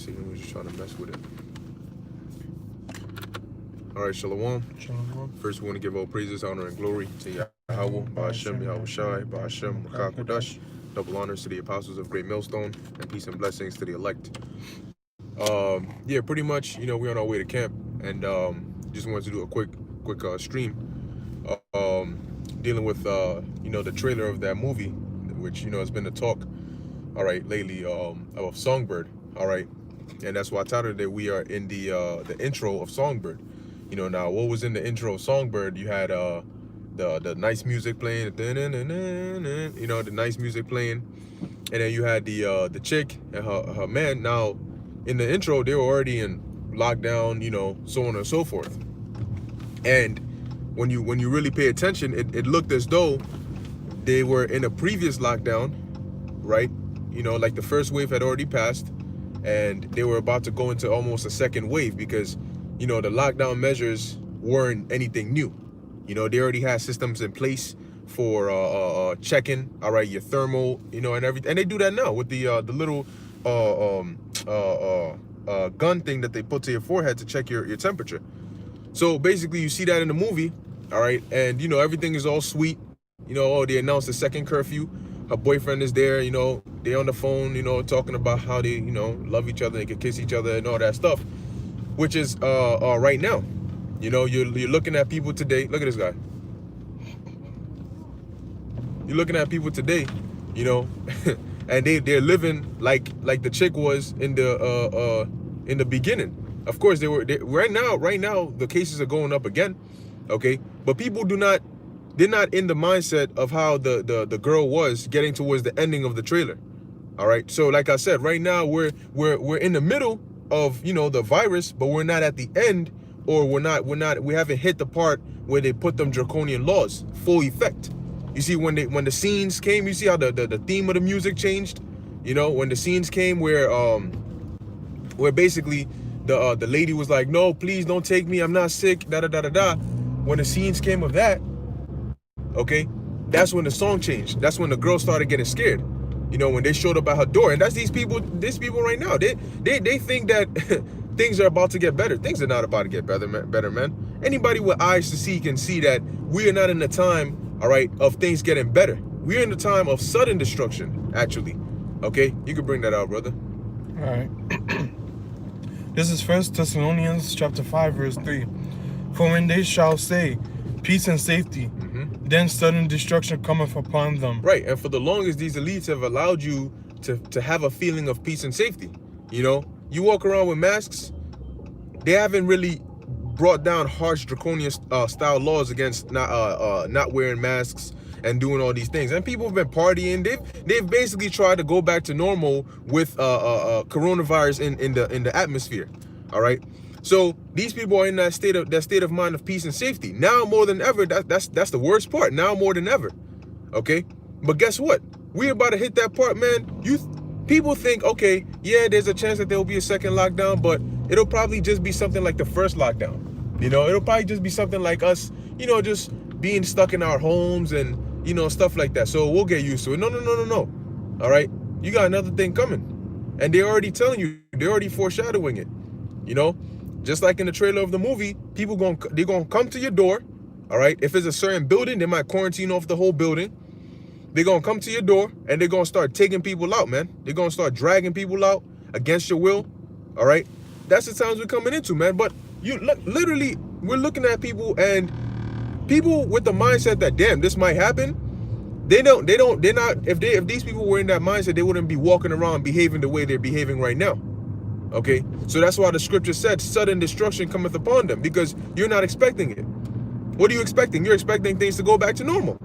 Satan was just trying to mess with it. All right, Shalom. Shalom. First, we want to give all praises, honor, and glory to Yahweh, Ba'ashem, Yahweh Shai, Ba'ashem, Rakah Kodash. Double honors to the apostles of Great Millstone, and peace and blessings to the elect. Yeah, pretty much, we're on our way to camp, and just wanted to do a quick stream, dealing with the trailer of that movie, which has been the talk, all right, lately, of Songbird, all right, and that's why I titled it. We are in the intro of Songbird. Now what was in the intro of Songbird? You had the nice music playing, the nice music playing, and then you had the chick and her man. Now in the intro, they were already in lockdown, so on and so forth. And when you really pay attention, it looked as though they were in a previous lockdown, right? Like the first wave had already passed, and they were about to go into almost a second wave because the lockdown measures weren't anything new. They already had systems in place for checking, all right, your thermal, and everything. And they do that now with the little gun thing that they put to your forehead to check your temperature. So basically, you see that in the movie, all right, and everything is all sweet. They announced the second curfew. Her boyfriend is there. They on the phone, talking about how they, love each other, they can kiss each other and all that stuff. Which is right now, you're looking at people today. Look at this guy. You're looking at people today, and they're living like the chick was in the beginning. Of course, they right now the cases are going up again, okay. But people they're not in the mindset of how the girl was getting towards the ending of the trailer. All right. So like I said, right now we're in the middle of the virus, but we're not at the end, or we haven't hit the part where they put them draconian laws full effect. You see, when the scenes came, you see how the theme of the music changed. When the scenes came where basically the lady was like, no, please don't take me, I'm not sick, da da da da da. When the scenes came of that, okay, that's when the song changed. That's when the girl started getting scared. When they showed up at her door. And that's these people right now. They think that things are about to get better. Things are not about to get better, man. Anybody with eyes to see can see that we are not in the time, all right, of things getting better. We're in the time of sudden destruction, actually. Okay? You can bring that out, brother. All right. This is 1 Thessalonians chapter 5, verse 3. For when they shall say, peace and safety, then sudden destruction cometh upon them. Right, and for the longest, these elites have allowed you to have a feeling of peace and safety. You walk around with masks. They haven't really brought down harsh draconian style laws against not wearing masks and doing all these things. And people have been partying. They've basically tried to go back to normal with coronavirus in the atmosphere. All right. So these people are in that state of mind of peace and safety. Now more than ever, that's the worst part. Now more than ever. Okay? But guess what? We're about to hit that part, man. People think, okay, yeah, there's a chance that there will be a second lockdown, but it'll probably just be something like the first lockdown. It'll probably just be something like us, just being stuck in our homes and, stuff like that. So we'll get used to it. No. All right? You got another thing coming. And they're already telling you, they're already foreshadowing it. Just like in the trailer of the movie, they're gonna come to your door, all right? If it's a certain building, they might quarantine off the whole building. They're gonna come to your door and they're gonna start taking people out, man. They're gonna start dragging people out against your will, all right? That's the times we're coming into, man. But literally, we're looking at people, and people with the mindset that, damn, this might happen. They're not. If these people were in that mindset, they wouldn't be walking around behaving the way they're behaving right now. Okay, so that's why the scripture said sudden destruction cometh upon them, because you're not expecting it. What are you expecting? You're expecting things to go back to normal.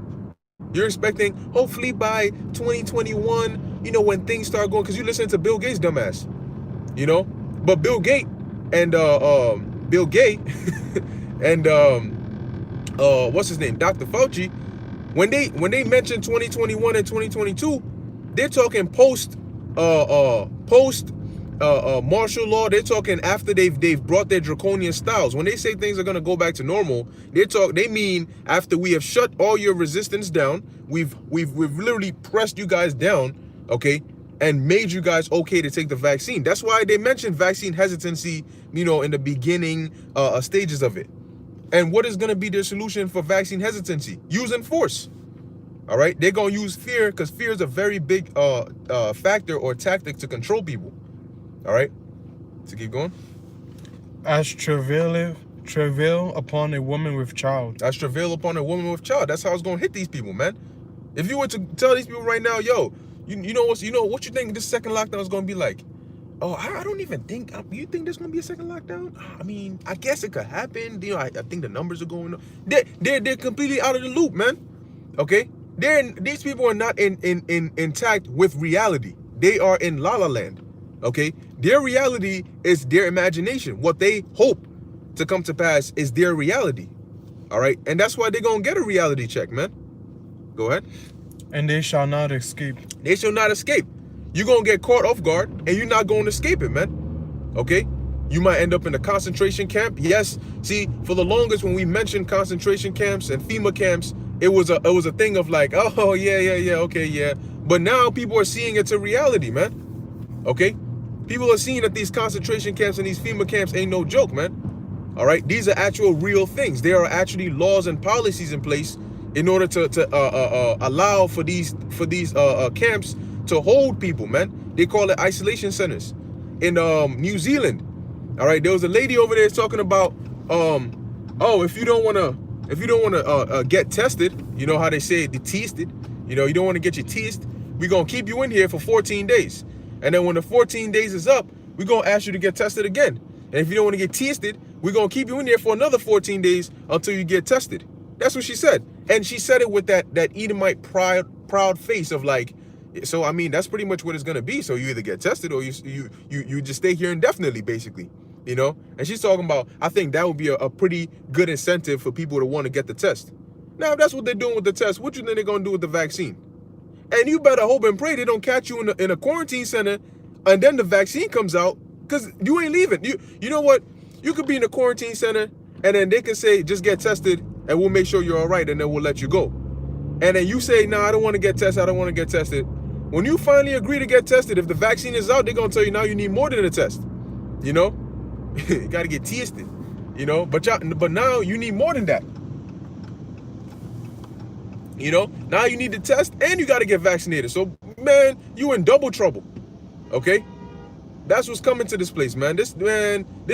You're expecting, hopefully by 2021, when things start going, because you listen to Bill Gates' dumbass, but Bill Gates and and what's his name, Dr. Fauci, when they mention 2021 and 2022, they're talking post martial law. They're talking after they've brought their draconian styles. When they say things are gonna go back to normal, they mean after we have shut all your resistance down, we've literally pressed you guys down, okay, and made you guys okay to take the vaccine. That's why they mentioned vaccine hesitancy, you know, in the beginning stages of it. And what is going to be their solution for vaccine hesitancy? Using force. All right, they're going to use fear, because fear is a very big factor or tactic to control people. All right, so keep going. As travail upon a woman with child. As travail upon a woman with child. That's how it's going to hit these people, man. If you were to tell these people right now, yo, you know what you think this second lockdown is going to be like? Oh, I don't even think. You think there's going to be a second lockdown? I mean, I guess it could happen. You know, I think the numbers are going up. They're completely out of the loop, man. Okay, these people are not intact with reality. They are in la la land. Okay, their reality is their imagination. What they hope to come to pass is their reality. All right, and that's why they're gonna get a reality check, man. Go ahead. And they shall not escape. They shall not escape. You're gonna get caught off guard, and you're not gonna escape it, man. Okay, you might end up in a concentration camp. Yes, see, for the longest when we mentioned concentration camps and FEMA camps, it was a thing of like, oh yeah, okay, yeah. But now people are seeing it's a reality, man. Okay, people are seeing that these concentration camps and these FEMA camps ain't no joke, man. All right, these are actual real things. There are actually laws and policies in place in order to allow for these camps to hold people, man. They call it isolation centers. In New Zealand, all right, there was a lady over there talking about oh, if you don't want to get tested, you know how they say the tested, you know, you don't want to get your test, we're gonna keep you in here for 14 days, and then when the 14 days is up, we're gonna ask you to get tested again, and if you don't want to get tested, we're gonna keep you in there for another 14 days until you get tested. That's what she said, and she said it with that Edomite proud face of like, so I mean, that's pretty much what it's gonna be. So you either get tested or you just stay here indefinitely, basically, you know. And she's talking about, I think that would be a pretty good incentive for people to want to get the test. Now, if that's what they're doing with the test, what you think they're gonna do with the vaccine? And you better hope and pray they don't catch you in a quarantine center, and then the vaccine comes out, because you ain't leaving. You know what? You could be in a quarantine center, and then they can say, just get tested, and we'll make sure you're all right, and then we'll let you go. And then you say, no, I don't want to get tested. I don't want to get tested. When you finally agree to get tested, if the vaccine is out, they're going to tell you now you need more than a test. You know? You got to get tested. You know? But now you need more than that. You know? Now you need the test and you got to get vaccinated. So, man, you in double trouble. Okay? That's what's coming to this place, man. This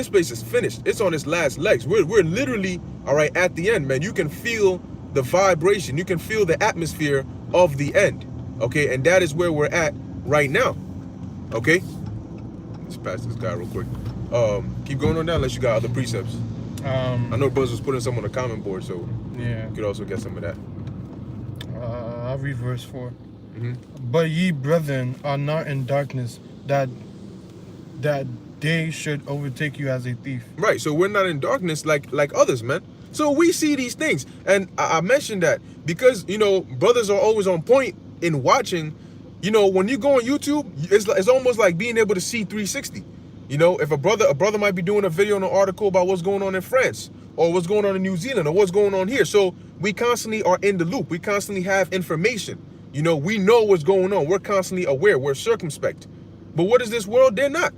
place is finished. It's on its last legs. We're literally, all right, at the end, man. You can feel the vibration. You can feel the atmosphere of the end. Okay, and that is where we're at right now. Okay, let's pass this guy real quick. Keep going on down unless you got other precepts. I know Buzz was putting some on the comment board, so yeah, you could also get some of that. I'll read verse 4. Mm-hmm. But ye brethren are not in darkness, that day should overtake you as a thief. Right, so we're not in darkness like others, man. So we see these things, and I mentioned that because, you know, brothers are always on point in watching. You know, when you go on YouTube, it's almost like being able to see 360. You know, if a brother might be doing a video and an article about what's going on in France, or what's going on in New Zealand, or what's going on here. So we constantly are in the loop. We constantly have information. You know, we know what's going on. We're constantly aware. We're circumspect. But what is this world? They're not.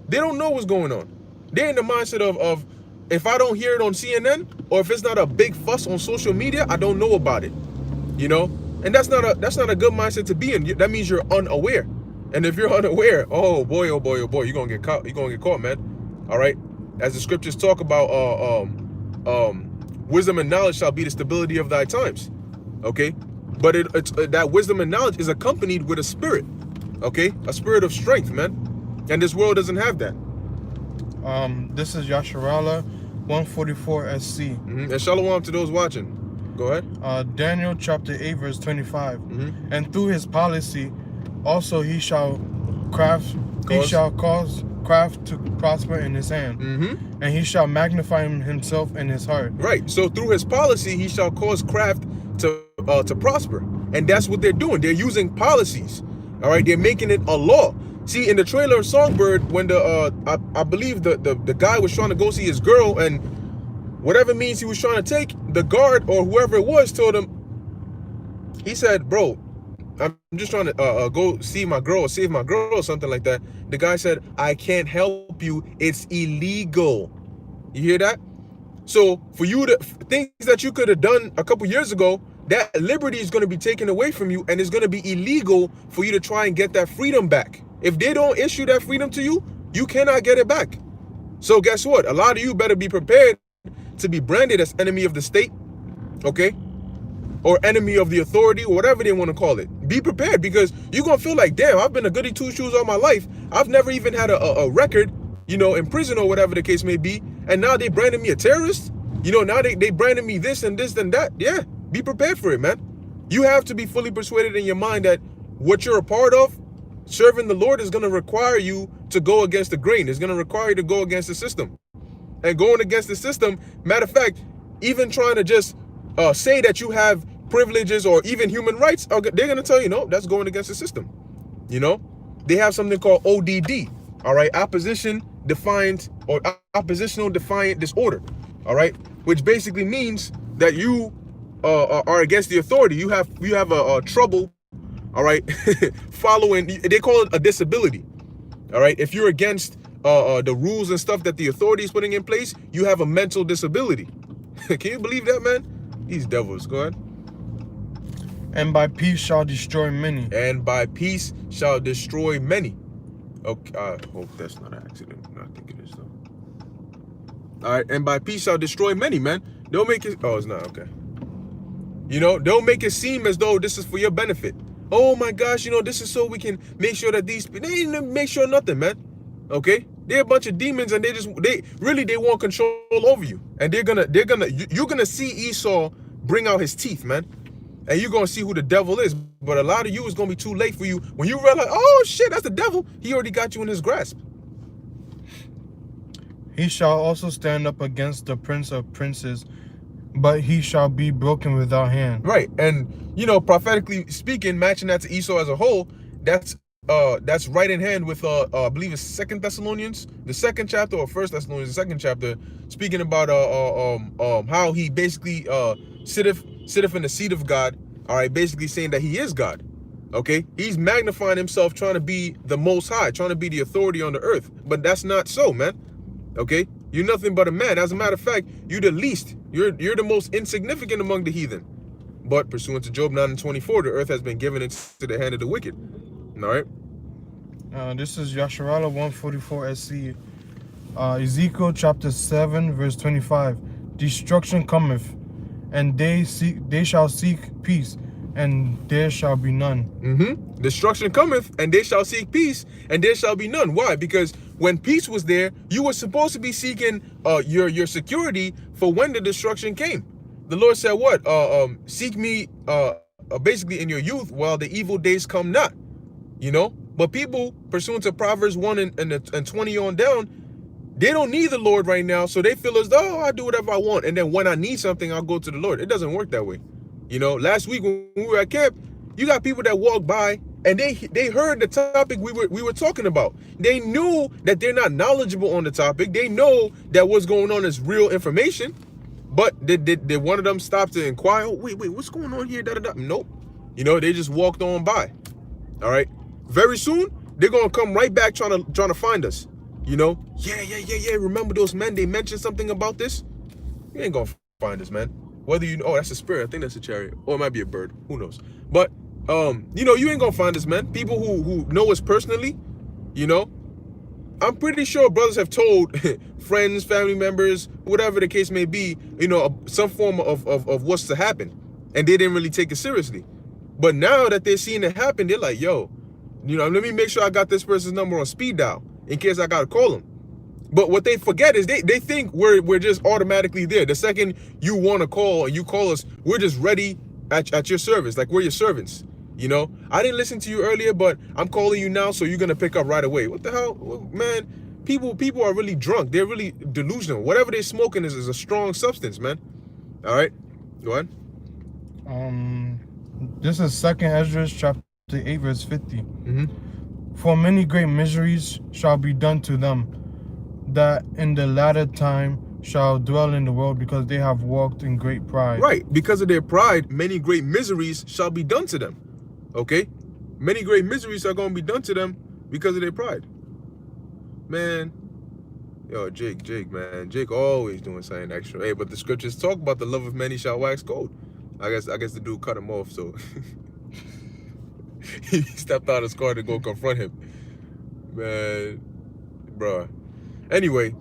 They don't know what's going on. They're in the mindset of if I don't hear it on CNN, or if it's not a big fuss on social media, I don't know about it. You know? And that's not a good mindset to be in. That means you're unaware. And if you're unaware, oh boy, you're gonna get caught. You're gonna get caught, man. All right. As the scriptures talk about, wisdom and knowledge shall be the stability of thy times. Okay. But it's that wisdom and knowledge is accompanied with a spirit. Okay, a spirit of strength, man. And this world doesn't have that. This is Yasharala 144 SC. Mm-hmm. And shalom to those watching. Go ahead. Daniel chapter 8 verse 25. Mm-hmm. And through his policy, also he shall cause craft to prosper in his hand. Mm-hmm. And he shall magnify himself in his heart. Right. So through his policy, he shall cause craft to prosper. And that's what they're doing. They're using policies. All right. They're making it a law. See, in the trailer of Songbird, when I believe the guy was trying to go see his girl, and whatever means he was trying to take, the guard or whoever it was told him, he said, bro, I'm just trying to go see my girl or save my girl or something like that. The guy said, I can't help you. It's illegal. You hear that? So for you to, things that you could have done a couple years ago, that liberty is going to be taken away from you, and it's going to be illegal for you to try and get that freedom back. If they don't issue that freedom to you, you cannot get it back. So guess what? A lot of you better be prepared to be branded as enemy of the state, okay? Or enemy of the authority, or whatever they want to call it. Be prepared, because you're going to feel like, damn, I've been a goody two-shoes all my life. I've never even had a record, you know, in prison or whatever the case may be. And now they branded me a terrorist. You know, now they branded me this and this and that. Yeah, be prepared for it, man. You have to be fully persuaded in your mind that what you're a part of, serving the Lord, is going to require you to go against the grain. It's going to require you to go against the system. And going against the system, matter of fact, even trying to just say that you have privileges or even human rights, they're going to tell you, no, that's going against the system. You know, they have something called ODD, all right, oppositional defiant disorder, all right, which basically means that you are against the authority. You have a trouble, all right, following. They call it a disability, all right. If you're against the rules and stuff that the authority is putting in place, you have a mental disability. Can you believe that, man? These devils. Go ahead. And by peace shall destroy many. And by peace shall destroy many. Okay, I hope that's not an accident. I think it is though. All right, and by peace shall destroy many, man. Don't make it. Oh, it's not. Okay. You know, don't make it seem as though this is for your benefit. Oh my gosh, you know, this is so we can make sure that they didn't make sure nothing, man. Okay, they're a bunch of demons, and they want control over you, and you're gonna see Esau bring out his teeth, man, and you're gonna see who the devil is. But a lot of you, is gonna be too late for you when you realize, oh shit, that's the devil. He already got you in his grasp. He shall also stand up against the prince of princes, but he shall be broken without hand. Right, and you know, prophetically speaking, matching that to Esau as a whole, that's right in hand with I believe it's 2 Thessalonians, the 2nd chapter, or 1 Thessalonians, the 2nd chapter, speaking about how he basically sitteth in the seat of God. All right, basically saying that he is God. Okay, he's magnifying himself, trying to be the Most High, trying to be the authority on the earth, but that's not so, man. Okay, you're nothing but a man. As a matter of fact, you're the least. You're the most insignificant among the heathen. But pursuant to Job 9:24, the earth has been given into the hand of the wicked. All right. This is Yasharala 144 SC. Ezekiel chapter 7 verse 25. Destruction cometh, and they shall seek peace, and there shall be none. Destruction cometh, and they shall seek peace, and there shall be none. Why? Because when peace was there, you were supposed to be seeking your security for when the destruction came. The Lord said, what? Seek me basically in your youth, while the evil days come not. You know? But people, pursuant to Proverbs 1 and 20 on down, they don't need the Lord right now, so they feel as though, I do whatever I want, and then when I need something, I'll go to the Lord. It doesn't work that way. You know, last week when we were at camp, you got people that walk by and they heard the topic we were talking about. They knew that they're not knowledgeable on the topic. They know that what's going on is real information. But did one of them stop to inquire? Oh, wait, what's going on here? Nope. You know, they just walked on by. All right. Very soon they're gonna come right back trying to find us. You know, yeah. Remember those men? They mentioned something about this. You ain't gonna find us, man. Whether you know, oh, that's a spirit. I think that's a chariot, or it might be a bird. Who knows? But you know, you ain't gonna find us, man. People who know us personally, you know, I'm pretty sure brothers have told friends, family members, whatever the case may be, you know, some form of what's to happen, and they didn't really take it seriously. But now that they're seeing it happen, they're like, yo, you know, let me make sure I got this person's number on speed dial in case I gotta call them. But what they forget is they think we're just automatically there. The second you want to call and you call us, we're just ready at your service, like we're your servants. You know, I didn't listen to you earlier, but I'm calling you now, so you're gonna pick up right away. What the hell, man? People are really drunk. They're really delusional. Whatever they're smoking is a strong substance, man. All right, go ahead. This is 2nd Ezra chapter 8 verse 50. For many great miseries shall be done to them that in the latter time shall dwell in the world, because they have walked in great pride. Right, because of their pride, many great miseries shall be done to them. Okay? Many great miseries are going to be done to them because of their pride. Man, yo, Jake, man. Jake always doing something extra. Hey, but the scriptures talk about the love of many shall wax cold. I guess the dude cut him off, so he stepped out of his car to go confront him. Man, bruh. Anyway,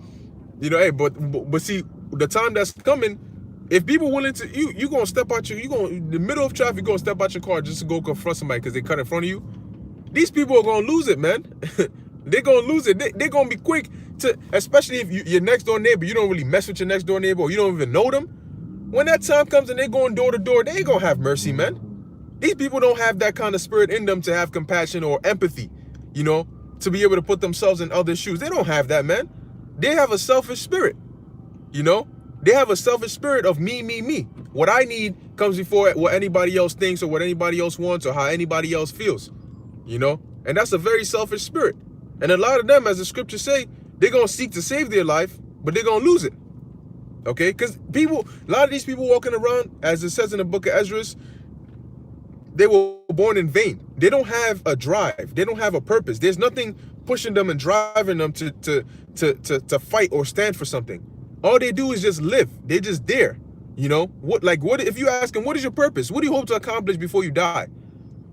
you know, hey, but see, the time that's coming, if people willing to, you gonna step out you gonna, in the middle of traffic, you gonna step out your car just to go confront somebody because they cut in front of you. These people are gonna lose it, man. They're gonna lose it. They're gonna be quick to, especially if your next door neighbor, you don't really mess with your next door neighbor, or you don't even know them. When that time comes and they're going door to door, they ain't gonna have mercy, man. These people don't have that kind of spirit in them to have compassion or empathy, you know, to be able to put themselves in others' shoes. They don't have that, man. They have a selfish spirit, you know. They have a selfish spirit of me. What I need comes before what anybody else thinks or what anybody else wants or how anybody else feels, you know. And that's a very selfish spirit. And a lot of them, as the scriptures say, they're going to seek to save their life, but they're going to lose it. Okay? Because a lot of these people walking around, as it says in the book of Ezra, they were born in vain. They don't have a drive. They don't have a purpose. There's nothing pushing them and driving them to fight or stand for something. All they do is just live. They're just there. You know, what if you ask them, what is your purpose? What do you hope to accomplish before you die?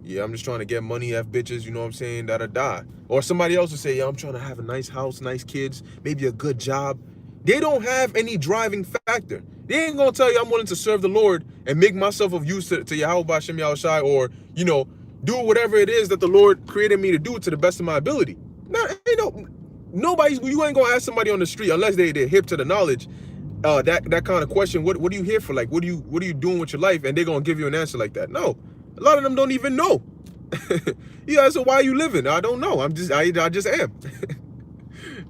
Yeah, I'm just trying to get money, have bitches, you know what I'm saying, that'll die. Or somebody else will say, yeah, I'm trying to have a nice house, nice kids, maybe a good job. They don't have any driving factor. They ain't gonna tell you I'm willing to serve the Lord and make myself of use to Yahweh Bashem Yahushai, or, you know, do whatever it is that the Lord created me to do to the best of my ability. Now, you ain't gonna ask somebody on the street unless they're hip to the knowledge, that kind of question. What are you here for? Like, what are you doing with your life? And they're gonna give you an answer like that. No, a lot of them don't even know. Yeah, so why are you living? I don't know. I just am.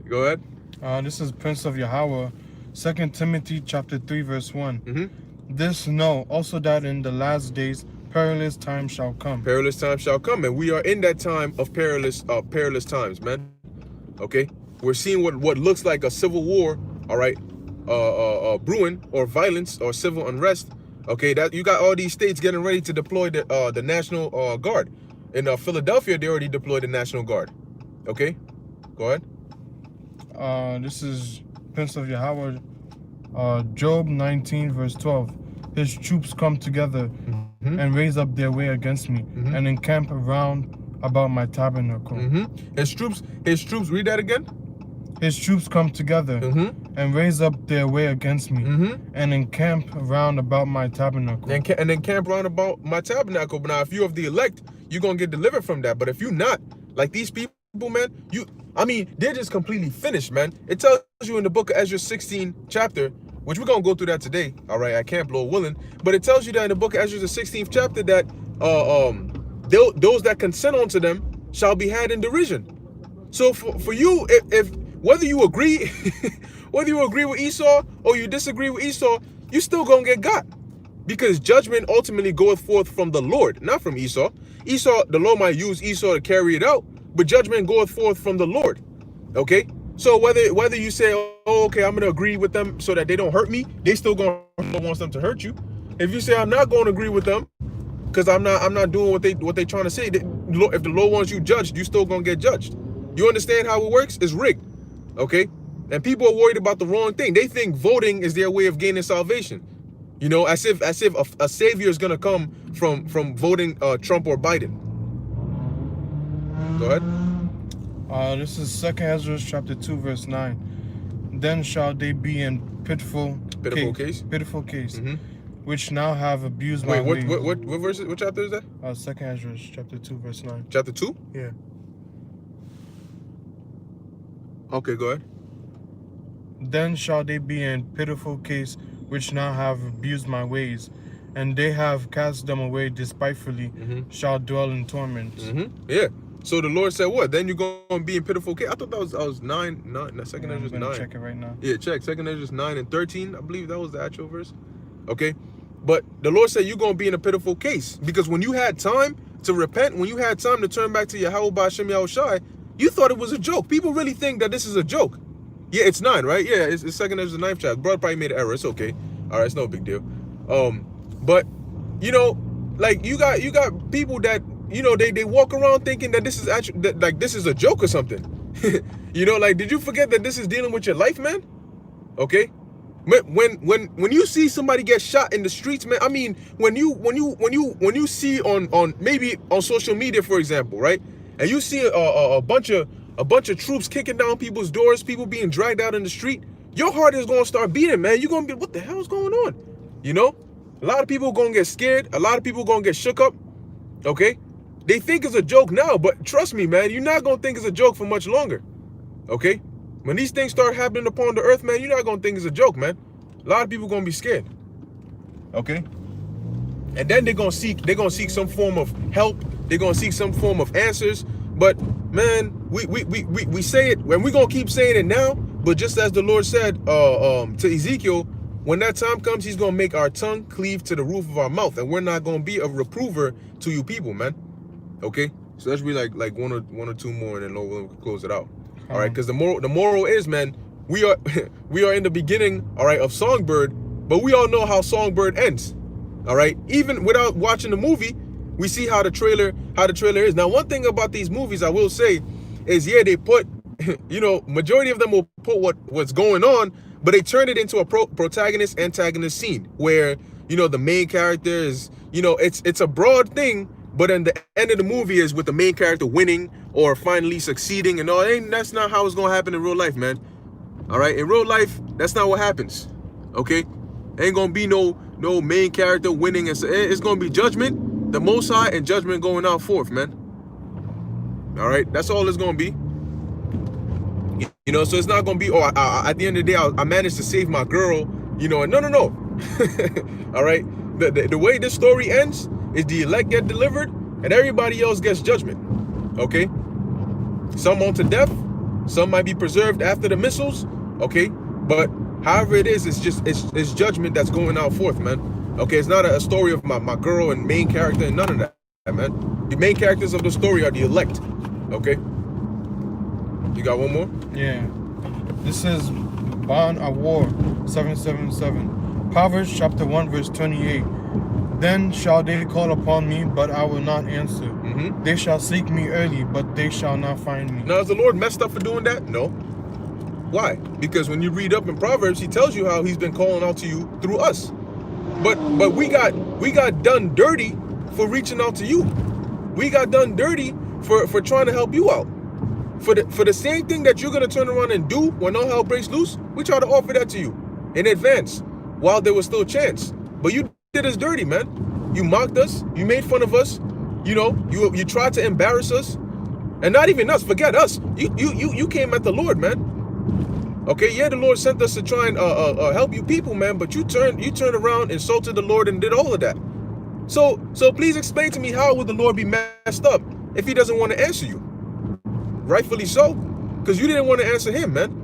Go ahead. This is Prince of Yahweh, 2 Timothy chapter 3, verse 1. Mm-hmm. This know also that in the last days perilous times shall come. Perilous times shall come, and we are in that time of perilous times, man. Okay, we're seeing what looks like a civil war. All right, brewing, or violence, or civil unrest. Okay, that you got all these states getting ready to deploy the National Guard. In Philadelphia, they already deployed the National Guard. Okay, go ahead. This is Prince of Yahweh, Job 19, verse 12. His troops come together and raise up their way against me and encamp around about my tabernacle. His troops, read that again. His troops come together and raise up their way against me and encamp round about my tabernacle. And then camp round about my tabernacle. But now, if you're of the elect, you're going to get delivered from that. But if you're not, like these people, man, they're just completely finished, man. It tells you in the book of Ezra 16 chapter, which we're going to go through that today, all right, at Camp Lord willing. But it tells you that in the book of Ezra, the 16th chapter, that those that consent unto them shall be had in derision. So for you, if whether you agree with Esau or you disagree with Esau, you still gonna get got, because judgment ultimately goeth forth from the Lord, not from Esau. The Lord might use Esau to carry it out, but judgment goeth forth from the Lord. Okay, so whether you say, oh, okay, I'm gonna agree with them so that they don't hurt me, they still gonna want them to hurt you. If you say I'm not gonna agree with them because I'm not doing what they trying to say, if the Lord wants you judged, you still gonna get judged. You understand how it works? It's rigged. Okay, and people are worried about the wrong thing. They think voting is their way of gaining salvation. You know, as if a savior is gonna come from voting Trump or Biden. Go ahead. This is 2 Ezra chapter 2, verse 9. Then shall they be in pitiful case, which now have abused my ways. What verse? What chapter is that? 2 Ezra chapter 2, verse 9. Chapter 2? Yeah. Okay, go ahead. Then shall they be in pitiful case, which now have abused my ways, and they have cast them away despitefully, shall dwell in torment. Yeah. So the Lord said, what? Then you're going to be in pitiful case. I thought that was 9. Second Ezra 9. Check it right now. Yeah, check. Second Ezra 9 and 13. I believe that was the actual verse. Okay. But the Lord said you're going to be in a pitiful case, because when you had time to repent, when you had time to turn back to Yahweh Bashem Yahushai, you thought it was a joke. People really think that this is a joke. Yeah, it's 9, right? Yeah, it's second Ezra 9th chapter. Brother probably made an error. It's okay. All right, it's no big deal. But you know, like you got people that, they walk around thinking that this is actually like this is a joke or something. Like, did you forget that this is dealing with your life, man? Okay. When you see somebody get shot in the streets, man, I mean, when you see on maybe on social media, for example, right, and you see a bunch of troops kicking down people's doors, people being dragged out in the street, your heart is gonna start beating, man. You're gonna be, what the hell is going on? A lot of people are gonna get scared. A lot of people are gonna get shook up. Okay, they think it's a joke now, but trust me, man, you're not gonna think it's a joke for much longer. Okay. When these things start happening upon the earth, man, you're not gonna think it's a joke, man. A lot of people gonna be scared. Okay? And then they're gonna seek some form of help. They're gonna seek some form of answers. But man, we say it, and we're gonna keep saying it now, but just as the Lord said to Ezekiel, when that time comes, he's gonna make our tongue cleave to the roof of our mouth, and we're not gonna be a reprover to you people, man. Okay? So let's read like one or two more, and then we'll close it out. All right, because the moral is, man, we are in the beginning, all right, of Songbird, but we all know how Songbird ends. All right, even without watching the movie, we see how the trailer is. Now, one thing about these movies I will say is, yeah, they put, majority of them will put what's going on, but they turn it into a protagonist antagonist scene where the main character is, it's a broad thing. But then the end of the movie is with the main character winning or finally succeeding and all. That's not how it's gonna happen in real life, man. All right, in real life, that's not what happens. Okay, ain't gonna be no main character winning, and it's gonna be judgment, the Most High, and judgment going out forth, man. All right, that's all it's gonna be. So it's not gonna be, at the end of the day, I managed to save my girl. No. All right, the way this story ends is the elect get delivered and everybody else gets judgment. Okay, some unto death, some might be preserved after the missiles. Okay, but however it is, it's judgment that's going out forth, man. Okay, it's not a story of my girl and main character and none of that, man. The main characters of the story are the elect. Okay, you got one more? Yeah, this is Bond of War 777, Proverbs chapter 1 verse 28. Then shall they call upon me, but I will not answer. They shall seek me early, but they shall not find me. Now, is the Lord messed up for doing that? No. Why? Because when you read up in Proverbs, he tells you how he's been calling out to you through us. But we got done dirty for reaching out to you. We got done dirty for trying to help you out. For the same thing that you're gonna turn around and do when all hell breaks loose, we try to offer that to you in advance while there was still a chance. But you did us dirty, man. You mocked us. You made fun of us. You tried to embarrass us, and not even us. Forget us. You came at the Lord, man. Okay, yeah, the Lord sent us to try and help you people, man. But you turned around, insulted the Lord, and did all of that. So please explain to me, how would the Lord be messed up if he doesn't want to answer you? Rightfully so, because you didn't want to answer him, man.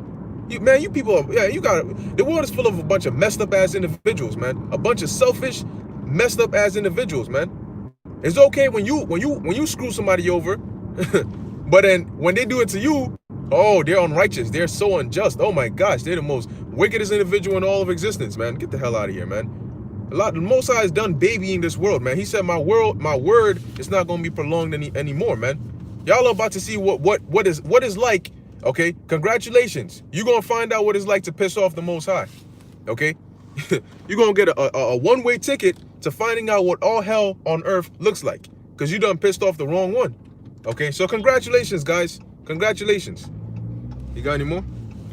You people, the world is full of a bunch of messed up ass individuals, man. A bunch of selfish, messed up ass individuals, man. It's okay when you screw somebody over, but then when they do it to you, oh, they're unrighteous. They're so unjust. Oh my gosh, they're the most wickedest individual in all of existence, man. Get the hell out of here, man. The Most High is done babying this world, man. He said, my word is not going to be prolonged anymore, man. Y'all are about to see what is like. Okay, congratulations. You're going to find out what it's like to piss off the Most High. Okay, you're going to get a one-way ticket to finding out what all hell on earth looks like, because you done pissed off the wrong one. Okay, so congratulations, guys. Congratulations. You got any more?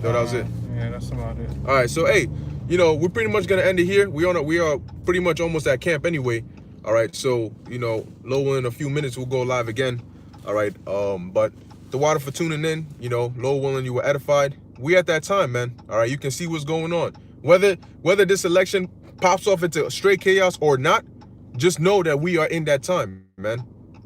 No, that was it. Yeah, that's about it. All right, so hey, we're pretty much going to end it here. We are pretty much almost at camp anyway. All right, so, low in a few minutes, we'll go live again. All right, but the water for tuning in, Lord willing, you were edified. We at that time, man. All right, you can see what's going on. Whether this election pops off into straight chaos or not, just know that we are in that time, man.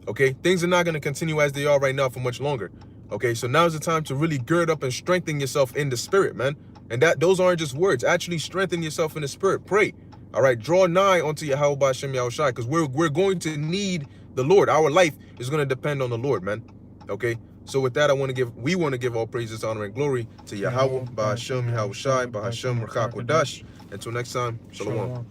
Okay, things are not going to continue as they are right now for much longer. Okay, so now's the time to really gird up and strengthen yourself in the spirit, man. And those aren't just words. Actually strengthen yourself in the spirit. Pray. All right, draw nigh unto Yahweh B'Shem Yahushai, because we're going to need the Lord. Our life is going to depend on the Lord, man. Okay. So with that, we want to give all praises, honor, and glory to Yahweh B'Shem Yahushai B'Hashem Rachak Wadash. Until next time, Shalom.